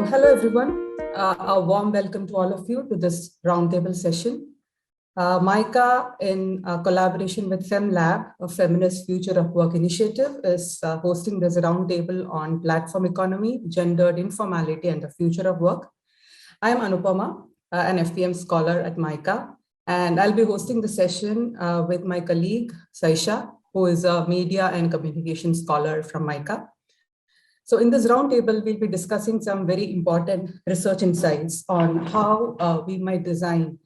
Hello, everyone. A warm welcome to all of you to this roundtable session. MICA, in collaboration with FemLab, a Feminist Future of Work initiative, is hosting this roundtable on platform economy, gendered informality, and the future of work. I am Anupama, an FPM scholar at MICA, and I'll be hosting the session with my colleague, Saisha, who is a media and communication scholar from MICA. So in this roundtable, we'll be discussing some very important research insights on how we might design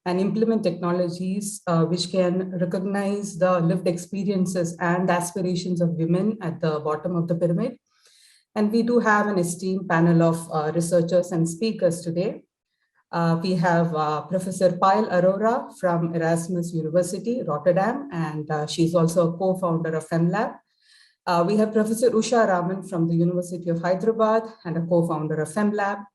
and implement technologies which can recognize the lived experiences and aspirations of women at the bottom of the pyramid. And we do have an esteemed panel of researchers and speakers today. We have Professor Payal Arora from Erasmus University, Rotterdam, and she's also a co-founder of FemLab. We have Professor Usha Raman from the University of Hyderabad and a co-founder of FemLab.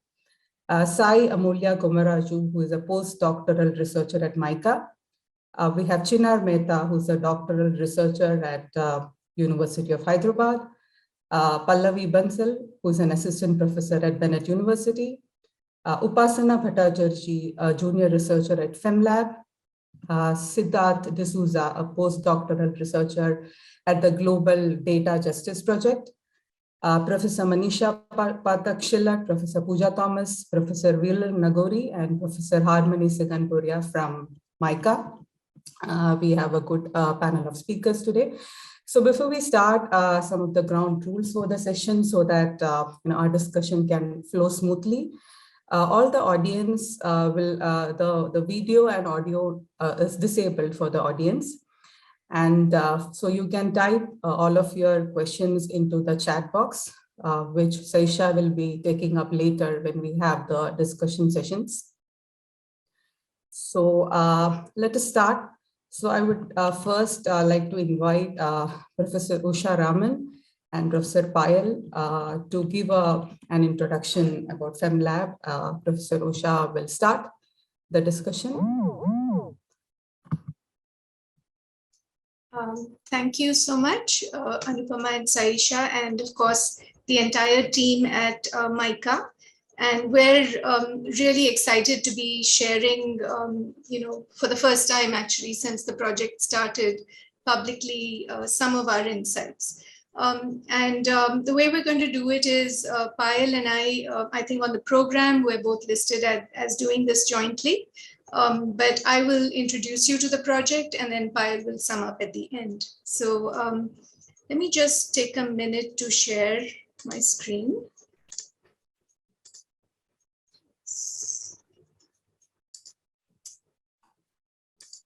Sai Amulya Gomaraju, who is a postdoctoral researcher at MICA. We have Chinar Mehta, who's a doctoral researcher at University of Hyderabad. Pallavi Bansal, who's an assistant professor at Bennett University. Upasana Bhattacharjee, a junior researcher at FemLab. Siddharth D'Souza, a postdoctoral researcher at the Global Data Justice Project. Professor Manisha Pathak-Shillak, Professor Pooja Thomas, Professor Veeral Nagori, and Professor Harmony Siganpuria from MICA. We have a good panel of speakers today. So before we start, some of the ground rules for the session so that our discussion can flow smoothly. All the audience the video and audio is disabled for the audience. And so you can type all of your questions into the chat box, which Saisha will be taking up later when we have the discussion sessions. So let us start. So I would first like to invite Professor Usha Raman and Professor Payal to give an introduction about FemLab. Professor Usha will start the discussion. Thank you so much, Anupama and Saisha, and of course, the entire team at MICA. And we're really excited to be sharing, for the first time actually since the project started publicly, some of our insights. The way we're going to do it is Payal and I think on the program, we're both listed as doing this jointly. But I will introduce you to the project and then Payal will sum up at the end. So let me just take a minute to share my screen.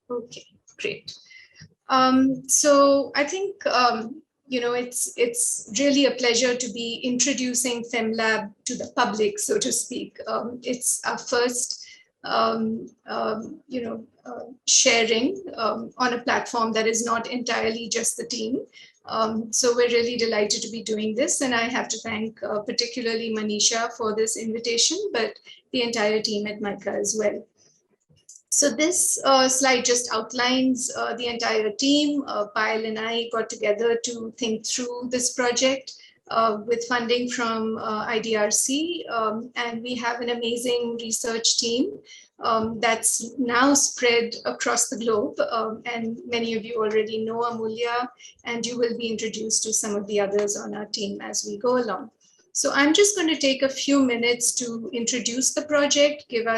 Okay, great. So I think, it's really a pleasure to be introducing FemLab to the public, so to speak. It's our first sharing on a platform that is not entirely just the team. So we're really delighted to be doing this. And I have to thank particularly Manisha for this invitation, but the entire team at MICA as well. So this slide just outlines the entire team. Payal and I got together to think through this project. With funding from IDRC, and we have an amazing research team that's now spread across the globe, and many of you already know Amulya, and you will be introduced to some of the others on our team as we go along. So I'm just going to take a few minutes to introduce the project, give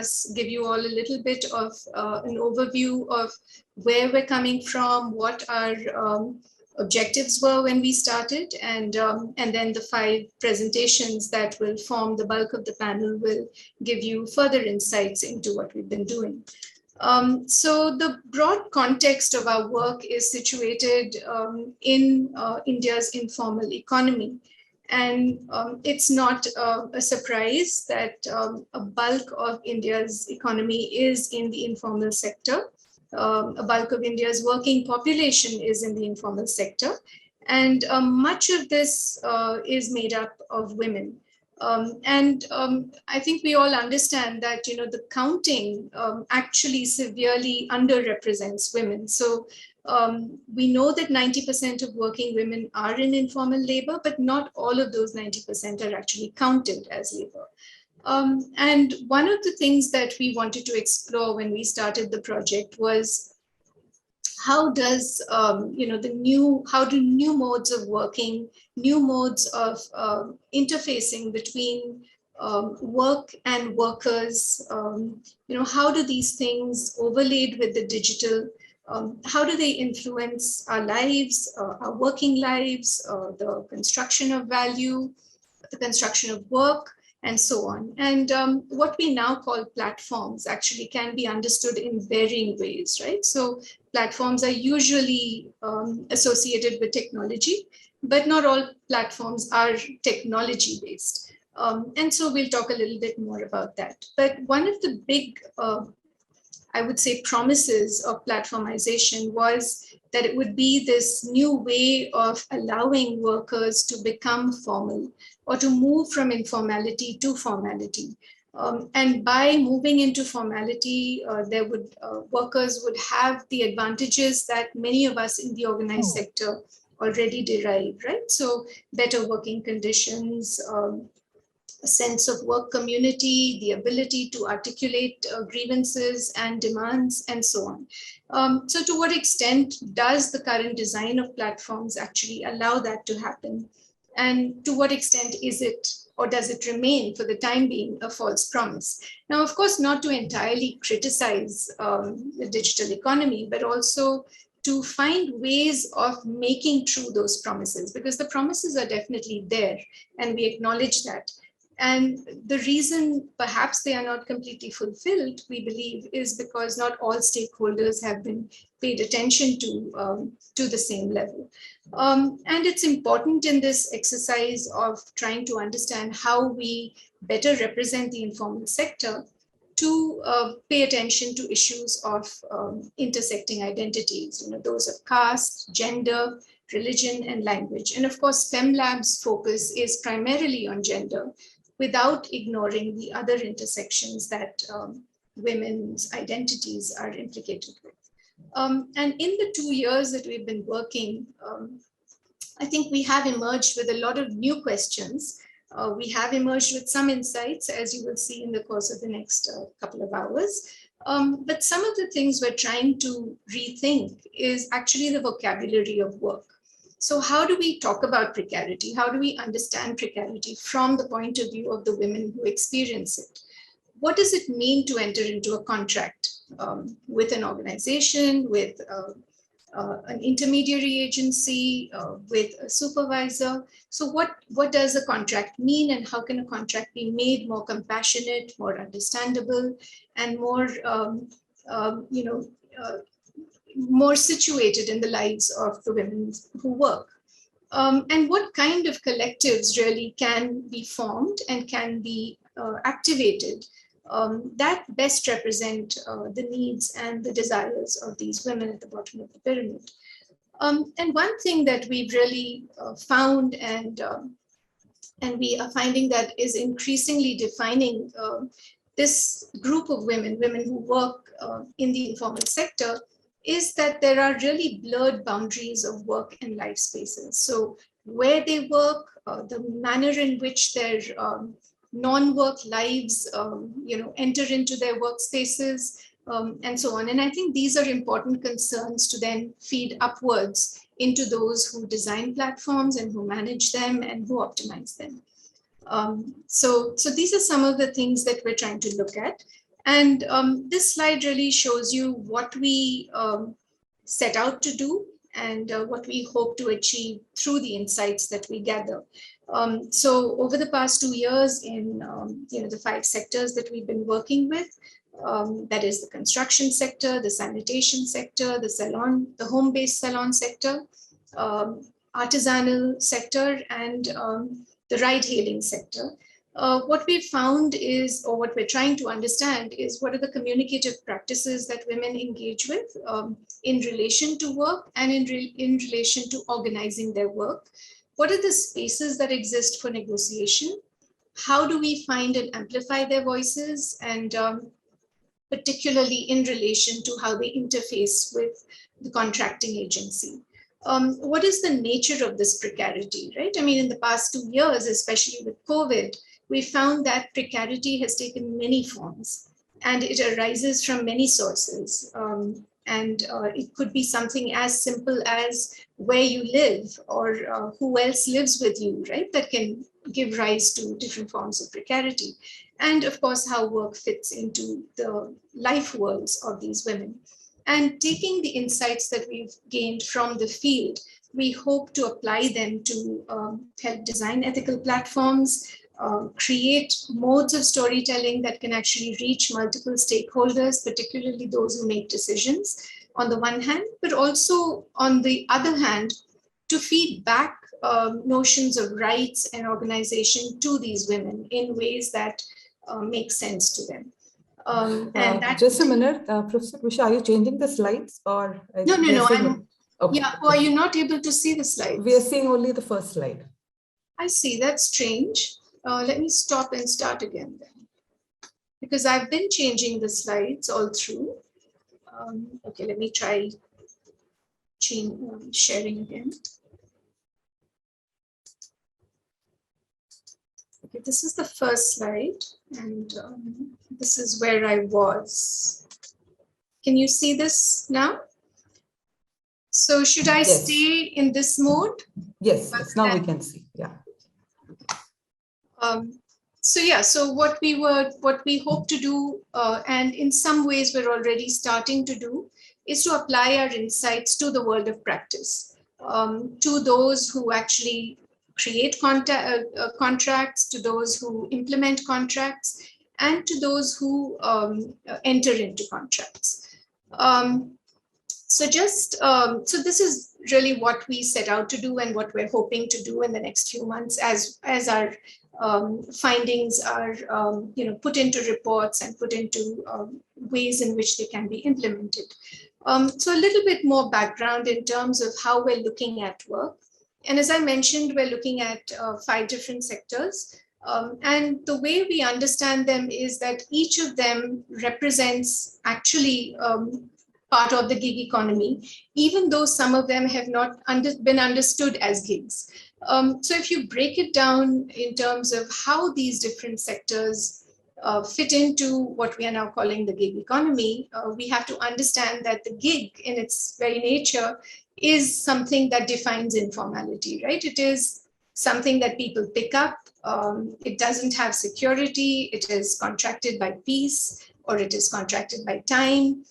you all a little bit of an overview of where we're coming from, what our objectives were when we started, and then the 5 presentations that will form the bulk of the panel will give you further insights into what we've been doing. So the broad context of our work is situated in India's informal economy. And it's not a surprise that a bulk of India's economy is in the informal sector. A bulk of India's working population is in the informal sector. And much of this is made up of women. I think we all understand that, the counting actually severely underrepresents women. So we know that 90% of working women are in informal labor, but not all of those 90% are actually counted as labor. And one of the things that we wanted to explore when we started the project was how does how do new modes of working, new modes of interfacing between work and workers, how do these things overlaid with the digital, how do they influence our lives, our working lives, the construction of value, the construction of work, and so on. And what we now call platforms actually can be understood in varying ways, right? So platforms are usually associated with technology, but not all platforms are technology based. And so we'll talk a little bit more about that. But one of the big, I would say, promises of platformization was that it would be this new way of allowing workers to become formal or to move from informality to formality. And by moving into formality, workers would have the advantages that many of us in the organized sector already derive, right? So better working conditions, a sense of work community, the ability to articulate grievances and demands, and so on. So to what extent does the current design of platforms actually allow that to happen? And to what extent is it, or does it remain for the time being, a false promise? Now, of course, not to entirely criticize the digital economy, but also to find ways of making true those promises, because the promises are definitely there, and we acknowledge that. And the reason perhaps they are not completely fulfilled, we believe, is because not all stakeholders have been paid attention to the same level. And it's important in this exercise of trying to understand how we better represent the informal sector to pay attention to issues of intersecting identities, those of caste, gender, religion, and language. And of course, FemLab's focus is primarily on gender, without ignoring the other intersections that women's identities are implicated with. And in the 2 years that we've been working, I think we have emerged with a lot of new questions. We have emerged with some insights, as you will see in the course of the next couple of hours. But some of the things we're trying to rethink is actually the vocabulary of work. So how do we talk about precarity? How do we understand precarity from the point of view of the women who experience it? What does it mean to enter into a contract with an organization, with an intermediary agency, with a supervisor? So what does a contract mean, and how can a contract be made more compassionate, more understandable, and more more situated in the lives of the women who work? And what kind of collectives really can be formed and can be activated that best represent the needs and the desires of these women at the bottom of the pyramid. And one thing that we've really found, and we are finding that is increasingly defining this group of women who work in the informal sector, is that there are really blurred boundaries of work and life spaces. So where they work, the manner in which their non-work lives enter into their workspaces, and so on. And I think these are important concerns to then feed upwards into those who design platforms and who manage them and who optimize them. So these are some of the things that we're trying to look at. And this slide really shows you what we set out to do and what we hope to achieve through the insights that we gather. So over the past 2 years in the 5 sectors that we've been working with, that is the construction sector, the sanitation sector, the home-based salon sector, artisanal sector, and the ride-hailing sector. What we've found is, or what we're trying to understand is, what are the communicative practices that women engage with in relation to work and in relation to organizing their work? What are the spaces that exist for negotiation? How do we find and amplify their voices? And particularly in relation to how they interface with the contracting agency. What is the nature of this precarity, right? I mean, in the past 2 years, especially with COVID, we found that precarity has taken many forms and it arises from many sources. It could be something as simple as where you live or who else lives with you, right? That can give rise to different forms of precarity. And of course, how work fits into the life worlds of these women. And taking the insights that we've gained from the field, we hope to apply them to help design ethical platforms, create modes of storytelling that can actually reach multiple stakeholders, particularly those who make decisions on the one hand, but also on the other hand, to feed back notions of rights and organization to these women in ways that make sense to them. Just a minute, Professor Visha, are you changing the slides or? No. Okay. Yeah, or are you not able to see the slides? We are seeing only the first slide. I see, that's strange. Let me stop and start again then, because I've been changing the slides all through. Okay, let me try sharing again. Okay, this is the first slide, and this is where I was. Can you see this now? So should I stay in this mode? Yes, now we can see, yeah. So what we hope to do, and in some ways we're already starting to do, is to apply our insights to the world of practice, to those who actually create contracts, to those who implement contracts, and to those who enter into contracts. So this is really what we set out to do and what we're hoping to do in the next few months as our findings are put into reports and put into ways in which they can be implemented. So a little bit more background in terms of how we're looking at work. And as I mentioned, we're looking at 5 different sectors. And the way we understand them is that each of them represents actually part of the gig economy, even though some of them have not been understood as gigs. So if you break it down in terms of how these different sectors fit into what we are now calling the gig economy, we have to understand that the gig in its very nature is something that defines informality, right? It is something that people pick up. It doesn't have security. It is contracted by piece, or it is contracted by time.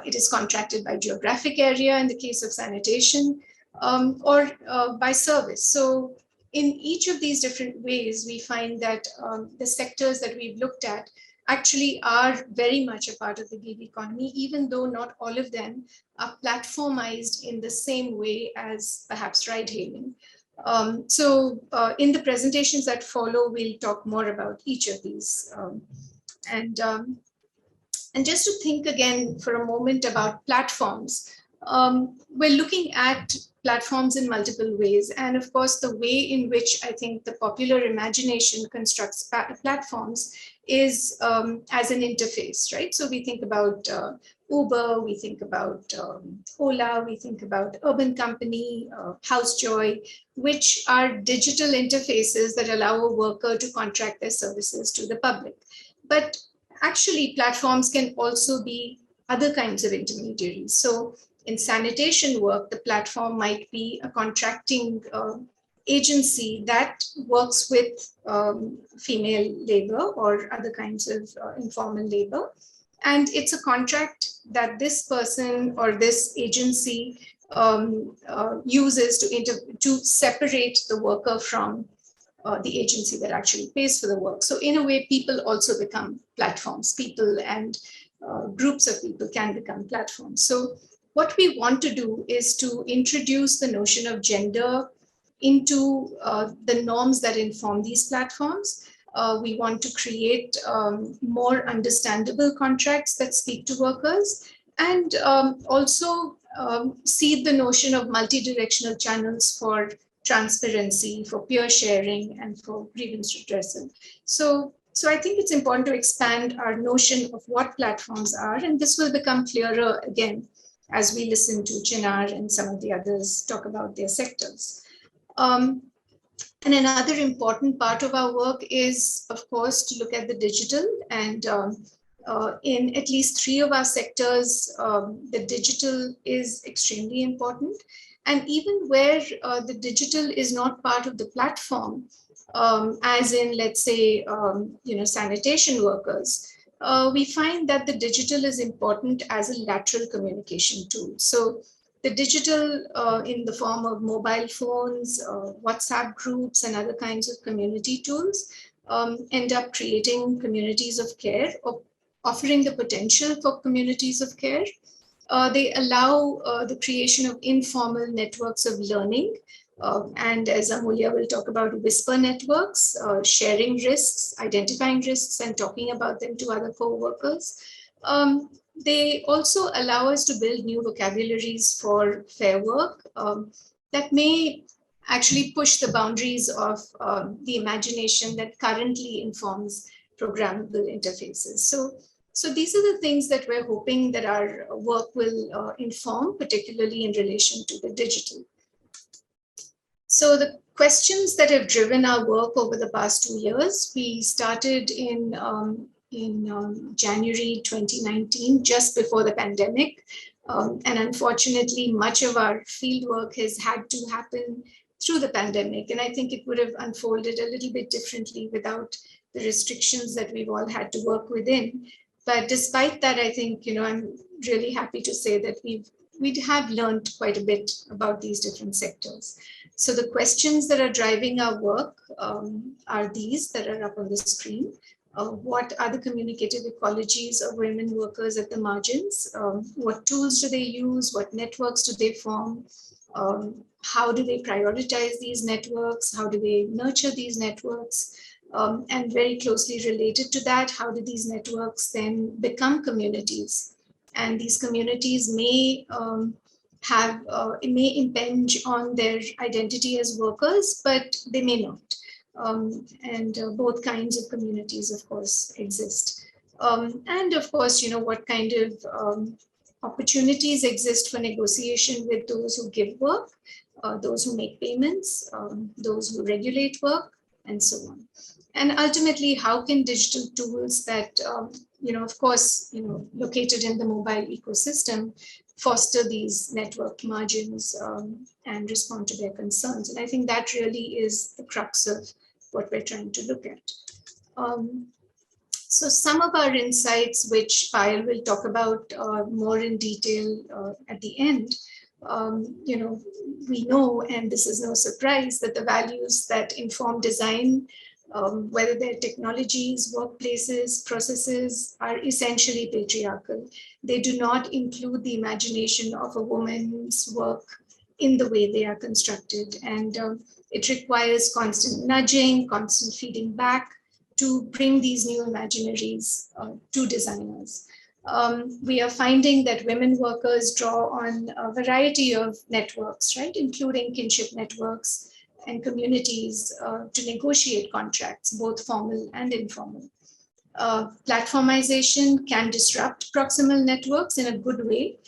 It is contracted by geographic area in the case of sanitation, or by service. So in each of these different ways, we find that the sectors that we've looked at actually are very much a part of the gig economy, even though not all of them are platformized in the same way as perhaps ride hailing. So in the presentations that follow, we'll talk more about each of these. And just to think again for a moment about platforms, we're looking at platforms in multiple ways. And of course, the way in which I think the popular imagination constructs platforms is as an interface, right? So we think about Uber, we think about Ola, we think about Urban Company, HouseJoy, which are digital interfaces that allow a worker to contract their services to the public. But actually, platforms can also be other kinds of intermediaries. So in sanitation work, the platform might be a contracting agency that works with female labor or other kinds of informal labor. And it's a contract that this person or this agency uses to separate the worker from the agency that actually pays for the work. So in a way, people also become platforms. People and groups of people can become platforms. So what we want to do is to introduce the notion of gender into the norms that inform these platforms. We want to create more understandable contracts that speak to workers, and also seed the notion of multi-directional channels for transparency, for peer sharing, and for grievance redressal. So I think it's important to expand our notion of what platforms are, and this will become clearer again as we listen to Chinar and some of the others talk about their sectors. And another important part of our work is, of course, to look at the digital. And in at least 3 of our sectors, the digital is extremely important. And even where the digital is not part of the platform, as in, let's say, sanitation workers, we find that the digital is important as a lateral communication tool. So the digital in the form of mobile phones, WhatsApp groups, and other kinds of community tools end up creating communities of care, or offering the potential for communities of care. They allow the creation of informal networks of learning. And as Amulya will talk about, whisper networks, sharing risks, identifying risks, and talking about them to other co-workers. They also allow us to build new vocabularies for fair work that may actually push the boundaries of the imagination that currently informs programmable interfaces. So these are the things that we're hoping that our work will inform, particularly in relation to the digital. So the questions that have driven our work over the past 2 years, we started in January 2019, just before the pandemic. And unfortunately, much of our fieldwork has had to happen through the pandemic. And I think it would have unfolded a little bit differently without the restrictions that we've all had to work within. But despite that, I think, I'm really happy to say that we have learned quite a bit about these different sectors. So the questions that are driving our work are these that are up on the screen. What are the communicative ecologies of women workers at the margins? What tools do they use? What networks do they form? How do they prioritize these networks? How do they nurture these networks? And very closely related to that, how do these networks then become communities? And these communities may it may impinge on their identity as workers, but they may not. Both kinds of communities, of course, exist. And of course, what kind of opportunities exist for negotiation with those who give work, those who make payments, those who regulate work, and so on. And ultimately, how can digital tools that, of course, located in the mobile ecosystem, foster these network margins and respond to their concerns? And I think that really is the crux of what we're trying to look at. So some of our insights, which Payal will talk about more in detail at the end, we know, and this is no surprise, that the values that inform design, whether they're technologies, workplaces, processes, are essentially patriarchal. They do not include the imagination of a woman's work in the way they are constructed. And it requires constant nudging, constant feeding back to bring these new imaginaries to designers. We are finding that women workers draw on a variety of networks, right, including kinship networks and communities to negotiate contracts, both formal and informal. Platformization can disrupt proximal networks in a good way,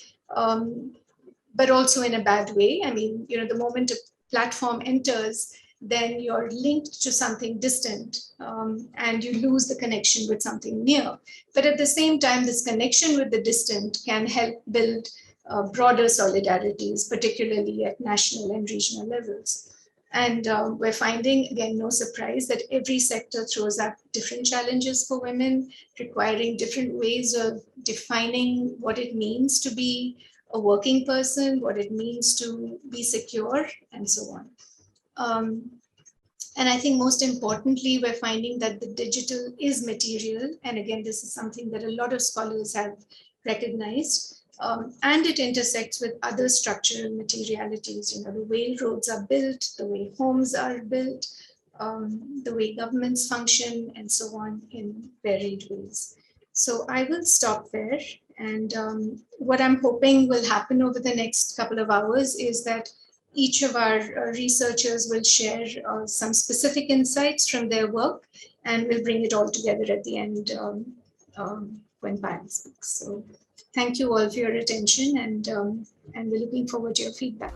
but also in a bad way. I mean, the moment a platform enters, then you're linked to something distant and you lose the connection with something near. But at the same time, this connection with the distant can help build broader solidarities, particularly at national and regional levels. And we're finding, again, no surprise, that every sector throws up different challenges for women, requiring different ways of defining what it means to be a working person, what it means to be secure, and so on. And I think most importantly, we're finding that the digital is material. And again, this is something that a lot of scholars have recognized. And it intersects with other structural materialities, the way roads are built, the way homes are built, the way governments function, and so on, in varied ways. So I will stop there. And what I'm hoping will happen over the next couple of hours is that each of our researchers will share some specific insights from their work, and we'll bring it all together at the end when Payal speaks. So thank you all for your attention, and we're looking forward to your feedback.